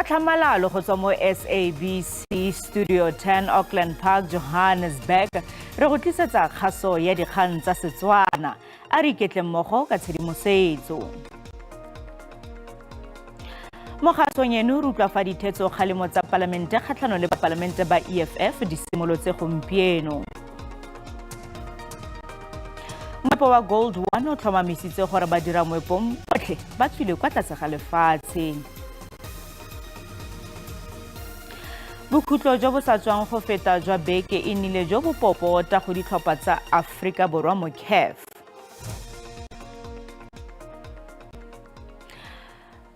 Tlhamalalo go tswa mo SABC Studio 10 Auckland Park, Johannesburg. Re go tlisetsa kgaso ya dikgang tsa Setswana. A re iketle mmogo ka tshedimosetso. Mo kgasong eno re utlwa fa dithetso kgalemo tsa palamente kgatlhanong le bapalamente ba EFF di simolotse gompieno. Moepo wa Gold 1 o tlhomamisitse gore badira moepong botlhe ba tswile kwa tlase ga lefatshe. Bokhutlo jo bo sa tswang go feta jwa beke e nnile jo bo popota go ditlhopha tsa Aforika Borwa mo CAF.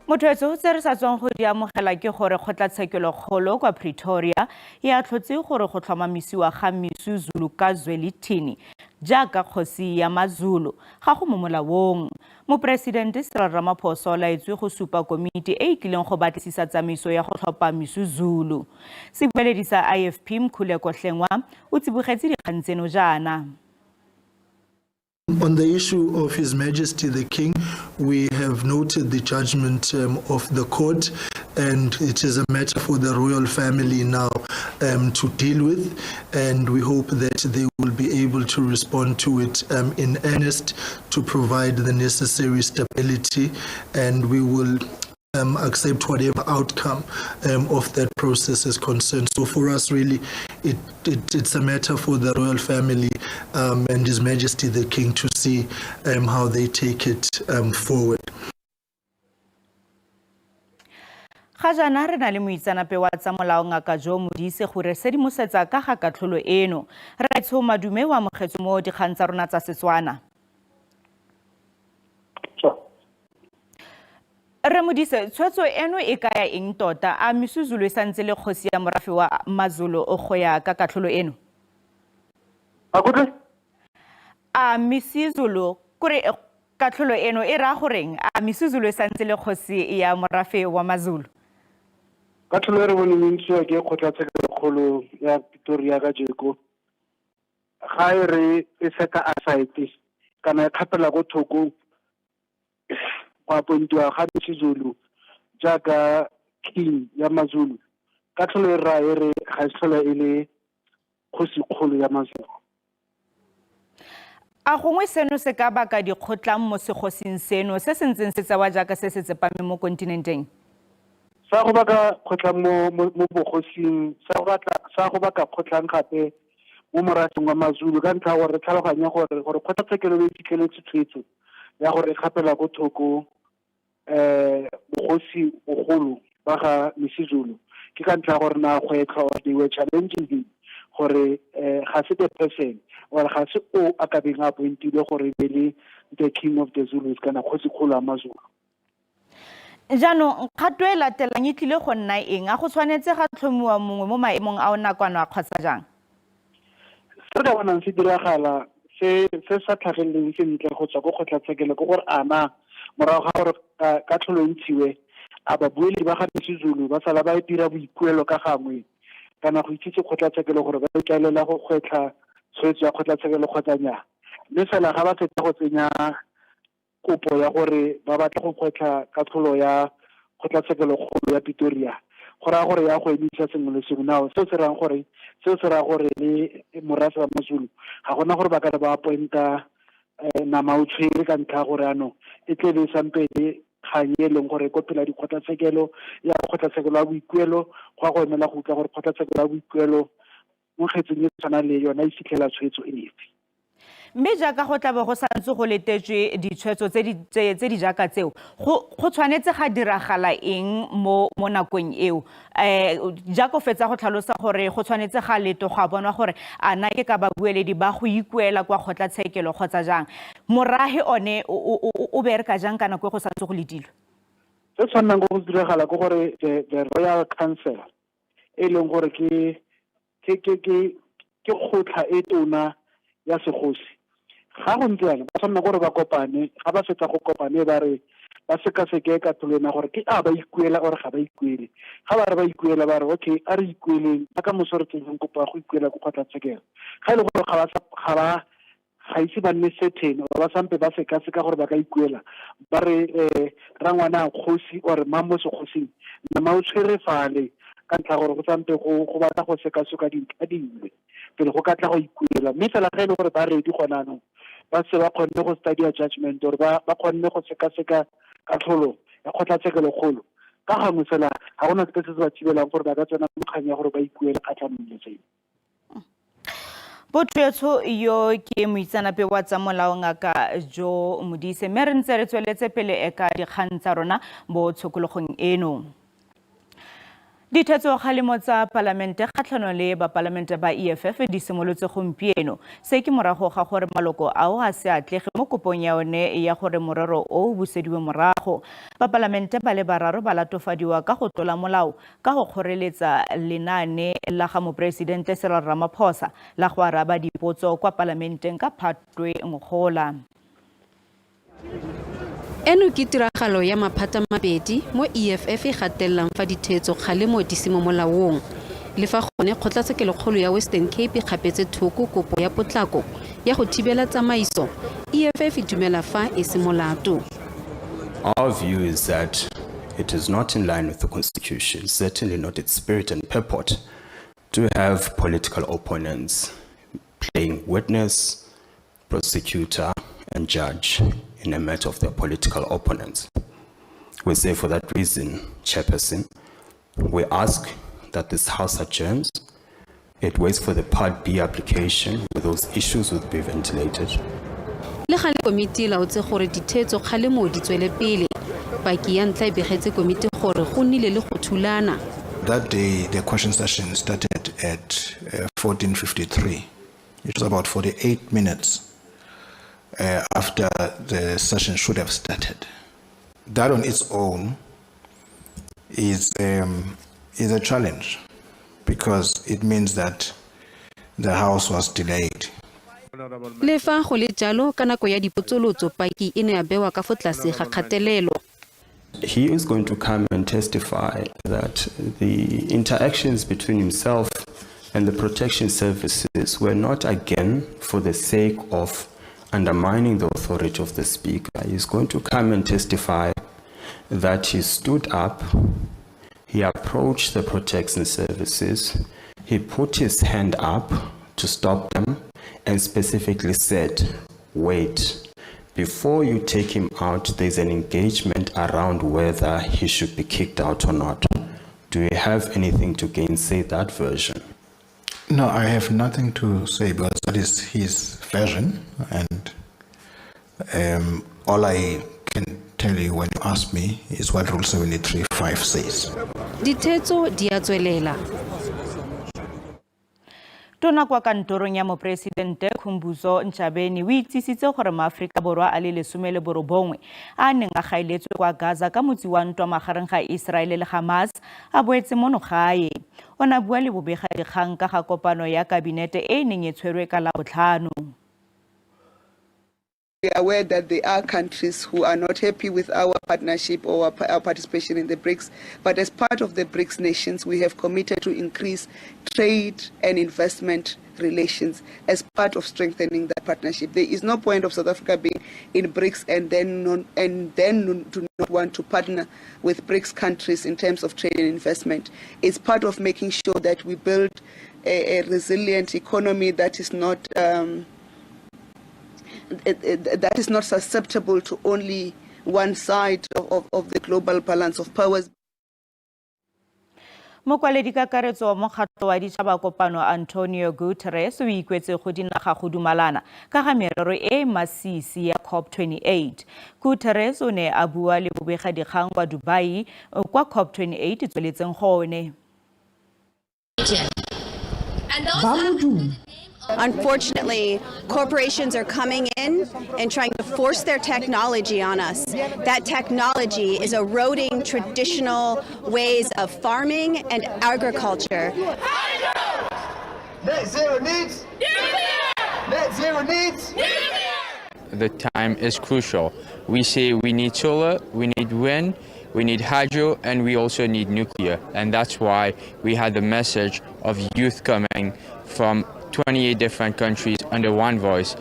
Mothoetso tse re sa tswang go di amogela ke gore kgotlatshekelo-kgolo kwa Pretoria e a tlhotse gore go tlhomamisiwa ga Misuzulu ka Zwelithini jaaka kgosi ya maZulu ga go mo molaong. Moporesidente Cyril Ramaphosa o laetswe go supa komiti e tlileng go batlisisa tsamaiso ya go tlhopha Misuzulu. Sebueledi sa IFP Mkhuleko Hlengwa o tsibogetse dikgang tseno jaana. On the issue of His Majesty the King, we have noted the judgment of the court, and it is a matter for the royal family now to deal with, and we hope that they will be able to respond to it in earnest to provide the necessary stability, and we will accept whatever outcome of that process is concerned. So for us, really, it's a matter for the royal family and His Majesty the King to see how they take it forward. Ga jana re na le moitsanape wa tsa molao Ngaka Jo Modise go re sedimosetsa ka ga katlholo eno. Ra itsho madume wa mogetse mo dikgang tsa rona tsa Setswana. Re Modise, tshwetso eno e kaya eng tota? A Misuzulu e santse le kgosi ya morafe wa maZulu go ya ka katlholo eno? A Misuzulu kore katlholo eno e ra goreng? A Misuzulu e santse le kgosi ya morafe wa maZulu? Katlholo re bone ntse ke kgotlatshekelo ya Pretoria ka jeko. Ga re e seta aside kana e khapela go thoko kwa pontwa ga Misuzulu jaaka king ya maZulu. Katlholo ra re ga se tlhola e le kgosi kgolo ya maZulu. A gongwe seno se ka baka dikgotlang mo segosing seno se sentseng se tsewa jaaka se se tsepame mo kontinenteng? Sa go baka kgotlang mo bogosing, sa go baka kgotlang gape mo morafeng wa maZulu ka ntlha gore re tlhaloganya gore kgotlatshekelo e fitlheletse tshwetso ya gore gapela go thoko bogosi bogolo ba ga Misuzulu. Ke ka ntlha gore na kgwetlho they were challenging gore ga se the person or ga se o a ka beng a pointilwe gore be le the king of the Zulus kana kgosi kgolo ya maZulu. Jaanong kgato e latelang e tlile go nna eng? A go tshwanetse ga tlhomiwa mongwe mo maemong a o nakwana kgotsa jang? Se ka bonang se diragala se sa tlhageleng sentle go tswa go kgotlatshekelo ke gore ana morago ga gore katlholo e ntshiwe a babueledi ba ga Misuzulu ba sala ba dira boikuelo ka gangwe kana go itsise kgotlatshekelo gore ba ikaelela go kgwetlha tshwetso ya kgotlatshekelo kgotsa nnyaa. Mme fela ga ba fetsa go tsenya kopo ya gore ba batla go kgwetlha katlholo ya kgotlatshekelo kgolo ya Pretoria, go raya gore ya go emisa sengwe le sengwe. Nao seo se raya gore le morafe wa maZulu ga gona gore ba ka ba appointa nama o tshwere ka ntlha gore ano e tle le sampele kgang e leng gore ko phela dikgotlatshekelo ya kgotlatshekelo ya boikuelo go go emela go utlwa gore kgotlatshekelo ya boikuelo mo kgetseng e tshwana le yona e fitlhela tshwetso e efe. Mme jaaka go tlabe go santse go letetswe ditshwetso tse di jaaka tseo go tshwanetse ga diragala eng mo nakong eo? Jaaka o fetsa go tlhalosa gore go tshwanetse ga leto go a bonwa gore a na ke ka babueledi ba go ikuela kwa kgotlatshekelo kgotsa jang, morage one o bereka jang kana go santse go letilwe? Se tshwanang go diragala ke gore the Royal Council e leng gore ke kgotla e tona ya segosi. Ga go ntse yana ba tshwanela gore ba kopane, ga ba fetsa go kopane ba re ba sekaseke katlholena gore ke a ba ikuela or ga ba ikuele. Ga ba re ba ikuela ba re okay a re ikueleng ka moso re tseng kopa go ikuela go kgotlatshekelo. Ga ile gore ga ga ise ba nne certain or ba sampe ba seka gore ba ka ikuela ba re rangwana kgosi or mammo se khosing nna o tshwere fale ka ntlha gore go sampe go batla go seka dintlha dingwe pele go ka tla go ikuela mme fela ga ile gore ba ready gona no ba se ba kgonne go study judgment or ba kgonne go seka katlholo ya kgotlatshekelo kgolo ka gangwe fela ga gona se se ba thibelang gore ba ka tsena mo kganya gore ba ikuele kgatlhanong le tseno. Botšwetšo yo ke moitseanape wa tsa molao ngaka Jo Modise mme re ntse re tsweletse pele ka dikgang tsa rona mo tshokologong eno. Dithetso kgalemo tsa palamente kgatlhanong le bapalamente ba EFF di simolotse gompieno se ke morago ga gore maloko ao a se atlege mo kopong ya one ya gore morero o busediwe morago. Bapalamente ba le bararo ba latofadiwa ka go tlola molao ka go kgoreletsa lenaane la ga moporesidente Cyril Ramaphosa la go araba dipotso kwa palamenteng ka Phatwe ngogola. Eno ke tiragalo ya maphata mabedi mo EFF e gatellang fa dithetso kgalemo di se mo molaong le fa gone kgotlatshekelo kgolo ya Western Cape gapetse thoko kopo ya potlako ya go thibela tsamaiso EFF dumela fa e se molato. Our view is that it is not in line with the Constitution, certainly not its spirit and purport, to have political opponents playing witness, prosecutor, and judge in a matter of their political opponents. We say for that reason, Chairperson, we ask that this House adjourns. It waits for the Part B application where those issues would be ventilated. Le gale komiti la otse gore dithetso kgalemo di tswele pele paki ya ntla begetse komiti gore go nnile le go thulana. That day the question session started at 14:53. It was about 48 minutes after the session should have started. That on its own is a challenge because it means that the House was delayed. Le fa go le jalo ka nako ya dipotsolotso paki e ne ya bewa ka fotlase ga kgatelelo. He is going to come and testify that the interactions between himself and the protection services were not again for the sake of undermining the authority of the Speaker. He's going to come and testify that he stood up, he approached the protection services, he put his hand up to stop them, and specifically said, wait, before you take him out, there's an engagement around whether he should be kicked out or not. Do you have anything to gainsay that version? No, I have nothing to say because that is his version, and all I can tell you when you ask me is what Rule 73(5) says. Dithetso di a tswelela. Tona kwa kantorong ya mopresidente Khumbuzo Ntshabeni o itsisitse gore maAforika Borwa a le 19 a neng a gaeletswe kwa Gaza ka motsi wa ntwa magareng ga Israel le Hamas a boetse mono gae. Ona bua le bobega dikgang ka ga kopano ya kabinete e neng e tshwerwe ka la botlhano. We are aware that there are countries who are not happy with our partnership or our participation in the BRICS, but as part of the BRICS nations, we have committed to increase trade and investment relations as part of strengthening that partnership. There is no point of South Africa being in BRICS and then do not want to partner with BRICS countries in terms of trade and investment. It's part of making sure that we build a resilient economy that is not susceptible to only one side of the global balance of powers. Mokwaledi kakaretso mo kgato wa ditšhaba kopano Antonio Guterres o ikwetse go dinaga go dumalana ka ga merero e masisi ya COP28. Guterres o ne a bua le bobega dikgang kwa Dubai kwa COP28 tsweletseng gone. Unfortunately, corporations are coming in and trying to force their technology on us. That technology is eroding traditional ways of farming and agriculture. Net zero needs. Net zero needs. The time is crucial. We say we need solar, we need wind, we need hydro, and we also need nuclear. And that's why we had the message of youth coming from 28 different countries under one voice.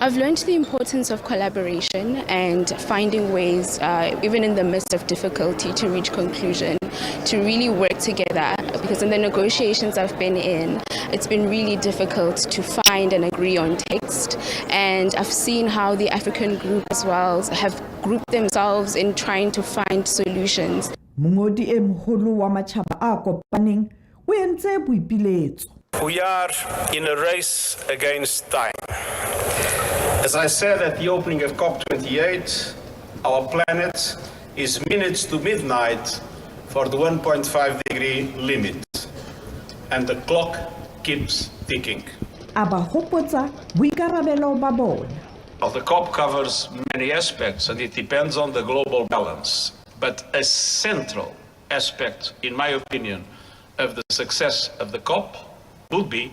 I've learned the importance of collaboration and finding ways, even in the midst of difficulty, to reach conclusion, to really work together. Because in the negotiations I've been in, it's been really difficult to find and agree on text. And I've seen how the African group as well have grouped themselves in trying to find solutions. Mongodi e moholo wa matjhaba a kopaneng o entse boipiletso. We are in a race against time. As I said at the opening of COP28, our planet is minutes to midnight for the 1.5 degree limit, and the clock keeps ticking. Aba hopotsa boikarabelo ba bona. The COP covers many aspects and it depends on the global balance, but a central aspect, in my opinion, of the success of the COP would be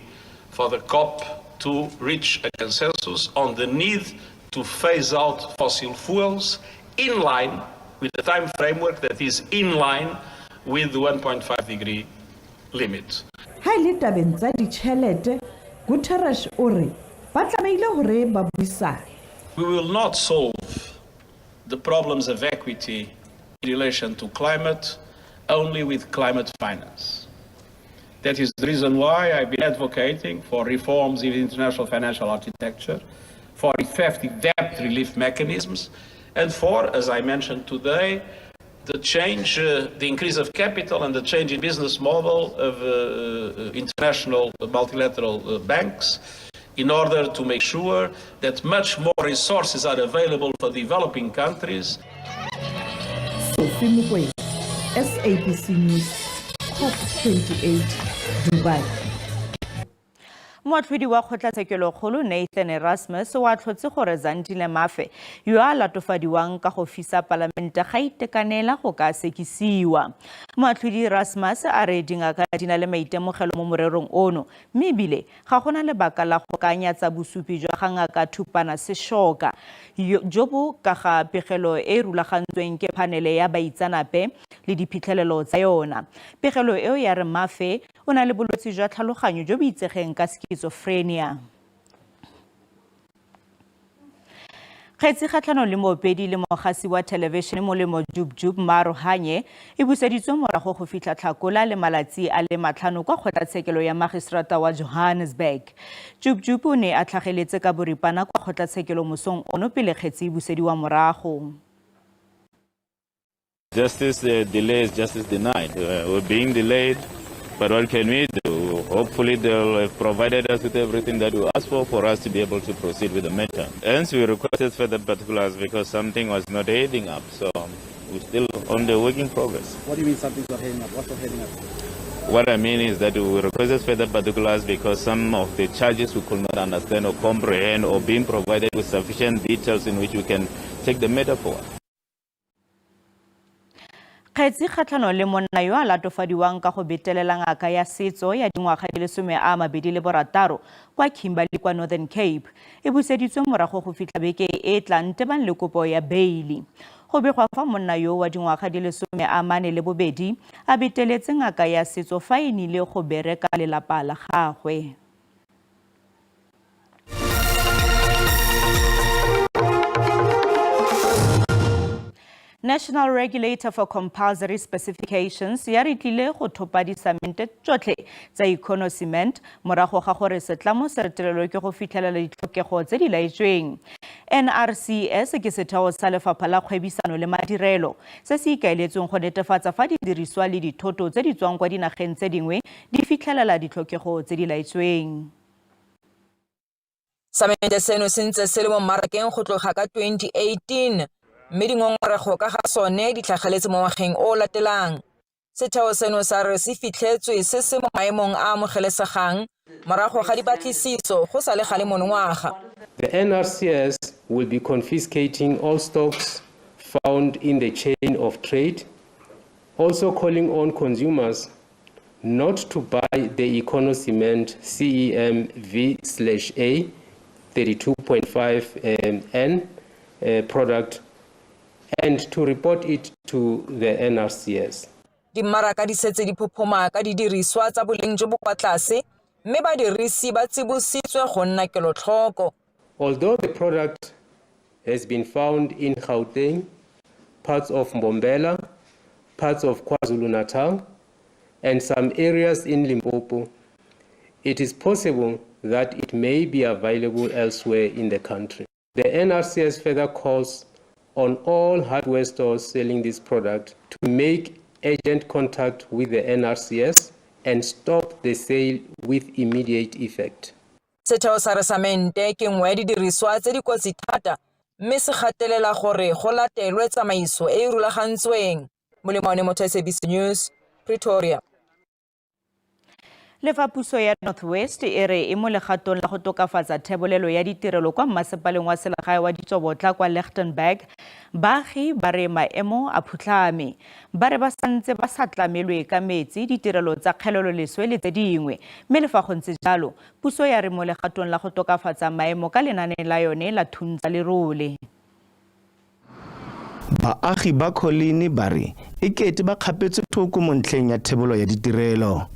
for the COP to reach a consensus on the need to phase out fossil fuels in line with the time framework that is in line with the 1.5 degree limit. Haile tabeng tsa ditjhelete, Guterres o re ba tlameile hore ba buisane. We will not solve the problems of equity in relation to climate only with climate finance. That is the reason why I've been advocating for reforms in international financial architecture, for effective debt relief mechanisms, and for, as I mentioned today, the change, the increase of capital and the change in business model of international multilateral banks in order to make sure that much more resources are available for developing countries. Sophie Mukwege, SABC News, COP28, Dubai. Moatlhodi wa kgotlatshekelo Nathan Erasmus wa tlhotse gore Zandile Mafe yo a latofadiwang ka go fisa palamente ga itekanela go ka sekisiwa. Moatlhodi Erasmus a re dingaka di na le maitemogelo mo morerong ono mme ebile ga gona lebaka la go kanyatsa bosupi jwa ga ngaka Thupana Seshoka jo bo ka ga pegelo e rulagantsweng ke panele ya baitsanape le diphitlhelelo tsa yona. Pegelo eo ya re Mafe o na le bolwetse jwa tlhaloganyo jo bo itsegeng ka schizophrenia. Kgetsi kgatlhanong le moopedi le mogasi wa television Molemo Jub Marohanye e buseditswe morago go fitlha Tlhakola le malatsi a le matlhano kwa kgotlatshekelo ya magistrata wa Johannesburg. Jub o ne a tlhageletse ka boripana kwa kgotlatshekelo mosong ono pele kgetsi e busediwa morago. Justice delay is justice denied. We're being delayed, but what can we do? Hopefully they'll have provided us with everything that we asked for us to be able to proceed with the matter. Hence we requested further particulars because something was not heading up, so we're still on the work in progress. What do you mean something's not heading up? What's not heading up? What I mean is that we requested further particulars because some of the charges we could not understand or comprehend or being provided with sufficient details in which we can take the matter forward. Kgetsi kgatlhanong le monna yo a latofadiwang ka go betelela ngaka ya setso ya dingwaga di le 26 kwa Kimberley kwa Northern Cape e buseditswe morago go fitlha beke e tlang tebang le kopo ya beili. Go begwa fa monna yo wa dingwaga di le 42 a beteletse ngaka ya setso fa e nile go bereka lelapa la gagwe. National Regulator for Compulsory Specifications ya re tlile go thopa disamente tsotlhe tsa Econo-Cement morago ga gore setlamo se retelelwe ke go fitlhelela ditlhokego tse di laetsweng. NRCS ke setheo sa lefapha la kgwebisano le madirelo se se ikaeletsweng go netefatsa fa didiriswa le dithoto tse di tswang kwa dinageng tse dingwe di fitlhelela ditlhokego tse di laetsweng. Samente seno se ntse se le mo mmarakeng go tloga ka 2018. Mme dingongorego ka ga sone di tlhageletse mo ngwageng o latelang. Setheo seno sa re se fitlhetswe se se mo maemong a amogelesegang morago ga dipatlisiso go sa le gale monongwaga. The NRCS will be confiscating all stocks found in the chain of trade, also calling on consumers not to buy the Econo-Cement CEM V/A 32.5 N product and to report it to the NRCS. Dimaraka di setse di phophoma ka didiriswa tsa boleng jo bo kwa tlase mme badirisi ba tsibositswe go nna kelotlhoko. Although the product has been found in Gauteng, parts of Mbombela, parts of KwaZulu-Natal, and some areas in Limpopo, it is possible that it may be available elsewhere in the country. The NRCS further calls on all hardware stores selling this product to make urgent contact with the NRCS and stop the sale with immediate effect. Setheo sa resamente ke nngwe ya didiriswa tse di kotsi thata mme se gatelela gore go latelwe tsamaiso e e rulagantsweng. Molemane mo SABC News, Pretoria. Le fa puso ya Northwest e re e mo legatong la go tokafatsa thebolelo ya ditirelo kwa mmasepaleng wa selegae wa Ditsobotla kwa Lichtenburg, baagi ba re maemo a phutlhame. Ba re ba santse ba sa tlamelwe ka metsi, ditirelo tsa kgeleloleswe le tse dingwe. Mme le fa go ntse jalo, puso ya re mo legatong la go tokafatsa maemo ka lenane la yone la Thuntsa Lerole. Baagi ba Kholini ba re e kete ba kgapetse thoko mo ntlheng ya thebolo ya ditirelo.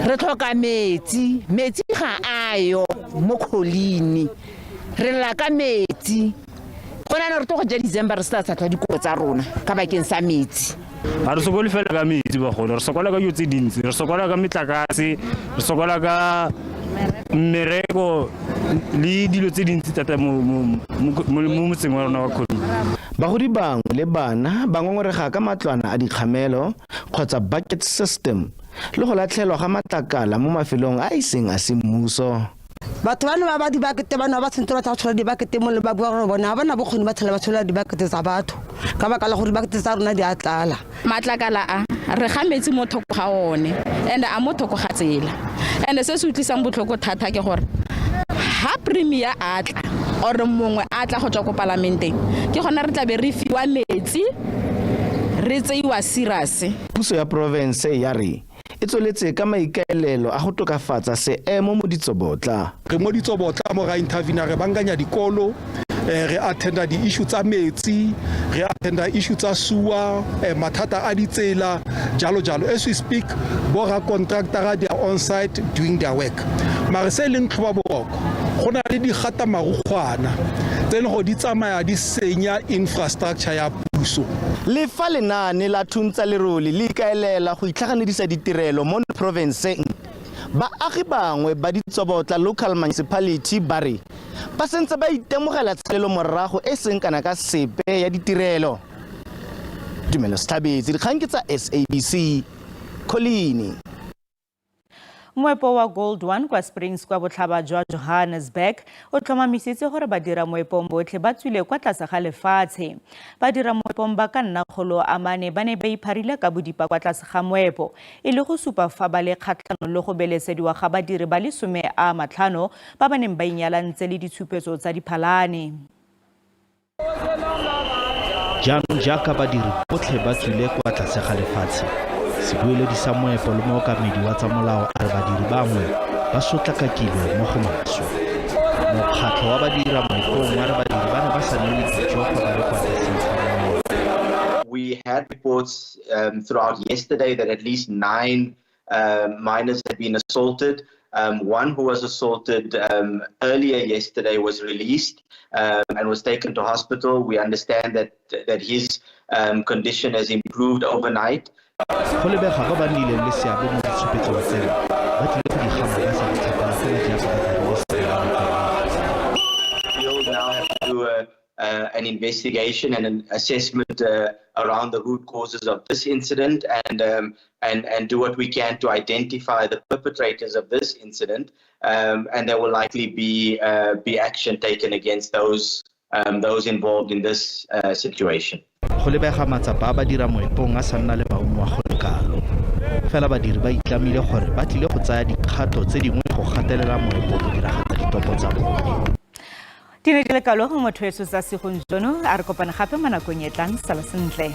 Re tlhoka metsi ga ayo mo Kholini. Re la ka metsi. Gona re tlo go ja December re sa tla dikolo tsa rona ka bakeng sa metsi. Ga re sokole fela ka metsi ba gona, re sokola ka yotse dintsi, re sokola ka metlakase, re sokola ka mmereko le dilo tse dintsi tata mo motseng wa rona wa Kholini. Bagodi bangwe le bana ba ngongorega ka matlwana a dikgamelo kgotsa bucket system le go latlhelwa ga matlakala mo mafelong a iseng a semmuso. Batho bana ba dibakete bana ba tsentsela tsa tshola dibakete mo le ba bua gore bona bana bokgoni ba tshela ba tshola dibakete tsa batho ka baka la gore dibakete tsa rona di a tlala. Matlakala a re ga metsi mo thoko ga one and a mo thoko ga tsela and se se utlisang botlhoko thata ke gore ha premier a tla or mongwe a tla go tswa ko parlamenteng ke gona re tla be re fiwa metsi re tseiwa serious. Puso ya province ya re e tsweletse ka maikaelelo a go tokafatsa seemo mo Ditsobotla. Re mo Ditsobotla mo ga intervene re banganya dikolo, re attenda di issue tsa metsi, re attenda issue tsa sewer, mathata a ditsela jalo jalo. As we speak, bo ra contractor they are on site doing their work. Mare se leng tlhoba boko go na le digata marukgwana tse le go di tsamaya di senya infrastructure ya puso. Le fa lenane la Thuntsa Lerole le ikaelela go itlhaganedisa ditirelo mo provinceng, baagi bangwe ba Ditsobotla local municipality ba re ba sentse ba itemogela tshelelo morago e seng kana ka sepe ya ditirelo. Dumelo Stabetse, dikgang ke tsa SABC, Kholini. Moepo wa Gold One kwa Springs kwa botlhaba jwa Johannesburg o tlhomamisitse gore badira moepong botlhe ba tswile kwa tlase ga lefatshe. Badira moepong ba ka nna 400 ba ne ba ipharile ka bodipa kwa tlase ga moepo e le go supa fa ba le kgatlhano le go belesediwa ga badiri ba le 50 ba ba neng ba inyalantse le ditshupetso tsa diphalane. Jaanong jaaka badiri botlhe ba tswile kwa tlase ga lefatshe, sebueledi sa moepo le mookamedi wa tsa molao a re badiri bangwe ba sotlakakilwe mo go maswe. Mokgatlho wa badira moepong wa re badiri ba ne ba sa nne dijo fa ba le kwa tlase ga moepo. We had reports throughout yesterday that at least 9 miners had been assaulted. One who was assaulted earlier yesterday was released and was taken to hospital. We understand that his condition has improved overnight. Go lebega ba ba nnileng le seabe mo ditshupetsong tseno ba tlile go di gama ka sa ditlhapela fela jaaka We will now have to do an investigation and an assessment around the root causes of this incident and do what we can to identify the perpetrators of this incident, and there will likely be action taken against those involved in this situation. Go lebega matsapa a ba dira moepong a sa nna le maungo a go lekalo fela badiri ba itlamile gore ba tlile go tsaya dikgato tse dingwe go gatelela moepo go diragatsa ditopo tsa bone. Tine di le kalo go motho yeso sa segonjono a re kopana gape mo nakong e tlang. Sala sentle.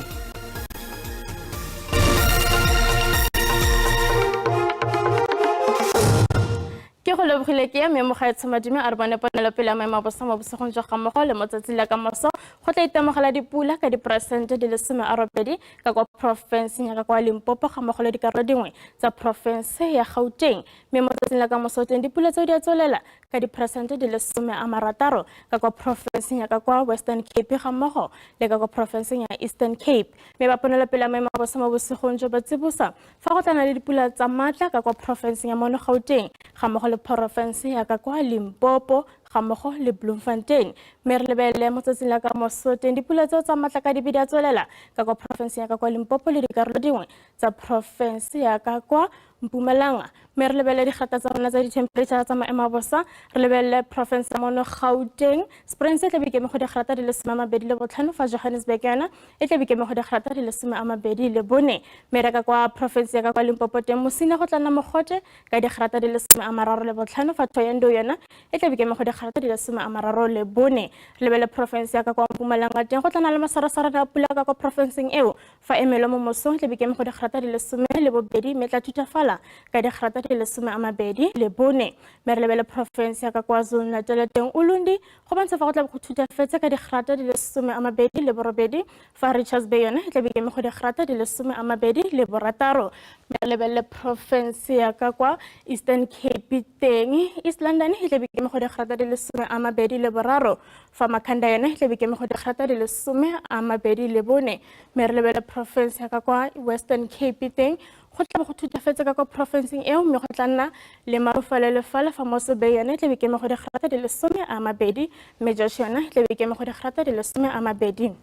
Ke go lebogile ke ya memo ga etshamadime a re bone ponela pele ya maemo a bosa mo bosegong jwa gammogo le mo tsatsing la ka moso go tla itemogela dipula ka diperesente di le 80 ka kwa porofenseng ya ka kwa Limpopo gammogo le dikarolo dingwe tsa porofense ya Gauteng mme mo tsatsing la ka moso teng dipula tseo di a tswelela ka diperesente di le 60 ka kwa provinceng ya ka kwa Western Cape ga mmogo le ka kwa provinceng ya Eastern Cape. Me ba ponelopele ya maemo a bosa mo bosigong jo ba tsibosa fa go tlana le dipula tsa maatla ka kwa provinceng ya Mono Gauteng ga mmogo le province ya ka kwa Limpopo ga mmogo le Bloemfontein. Me re lebelele mo tsatsing la ka moso teng dipula tseo tsa maatla ka dibedi a tswelela ka kwa province ya ka kwa Limpopo le dikarolo dingwe tsa province ya ka kwa Mpumalanga. Me re lebelele digata tsa rona tsa di-temperature tsa maemo a bosa re lebelele province ya Mono Gauteng Springs e tla be ikeme go digrata di le 25 fa Johannesburg yana e tla be ikeme go digrata di le 24. Me re ka kwa province ya ka kwa Limpopo teng Mosina go tla nna mogote ka digrata di le 35 fa Thohoyandou yana e tla be ikeme go digrata di le 34. Re lebelele province ya ka kwa Mpumalanga teng go tla na le masarasara a pula ka kwa provinceng eo fa Emelo mo mosong tla be ikeme go digrata di le 12 me tla thutafala ka digrata di le 24. Me re lebelele province ya ka kwa KwaZulu-Natal teng Ulundi go bontsha fa go tla go thutafetse ka digrata di le 28 fa Richards Bay yone e tla be ikeme go digrata di le 26. Me re lebelele province ya ka kwa Eastern Cape teng East London e tla be ikeme go digrata di le 23 fa Makhanda yone e tla be ikeme go digrata di le 24. Me re lebelele province ya ka kwa Western Cape teng go tla go thutafetse ka kwa provinceng eo me go tla nna le marufalele fala fa Moso Bay yone e tla be ikeme go digrata di le 20. Me Joshua yone e tla be ikeme go digrata di le 20.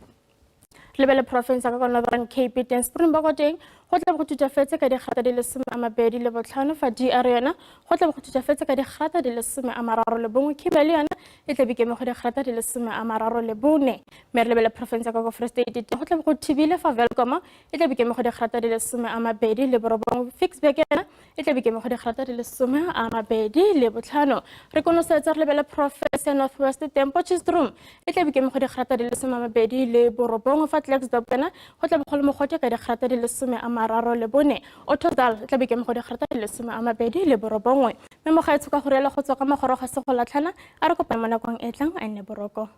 Lebele province ya ka kwa Northern Cape teng Springbok teng go tla go thutafetse ka digrata di le 25 fa DR yona go tla go thutafetse ka digrata di le 31. Kimberley yona e tla be ikeme go digrata di le 34. Me re lebele province ya ka kwa Free State teng go tla go thibile fa Welkom e tla be ikeme go digrata di le 29. Fixburg yona e tla be ikeme go digrata di le 25. Re konosetsa re lebele province ya North West teng Potchefstroom e tla be ikeme go digrata di le 29 fa Klerksdorp yona go tla be go le mogote ka digrata di le 34. Ottosdal e tla be ikeme go digrata di le 29. Me mo gaetsho ka go rialo go tswa ka magoro ga se go latlhana a re kopane mo nakong e tlang a nne boroko.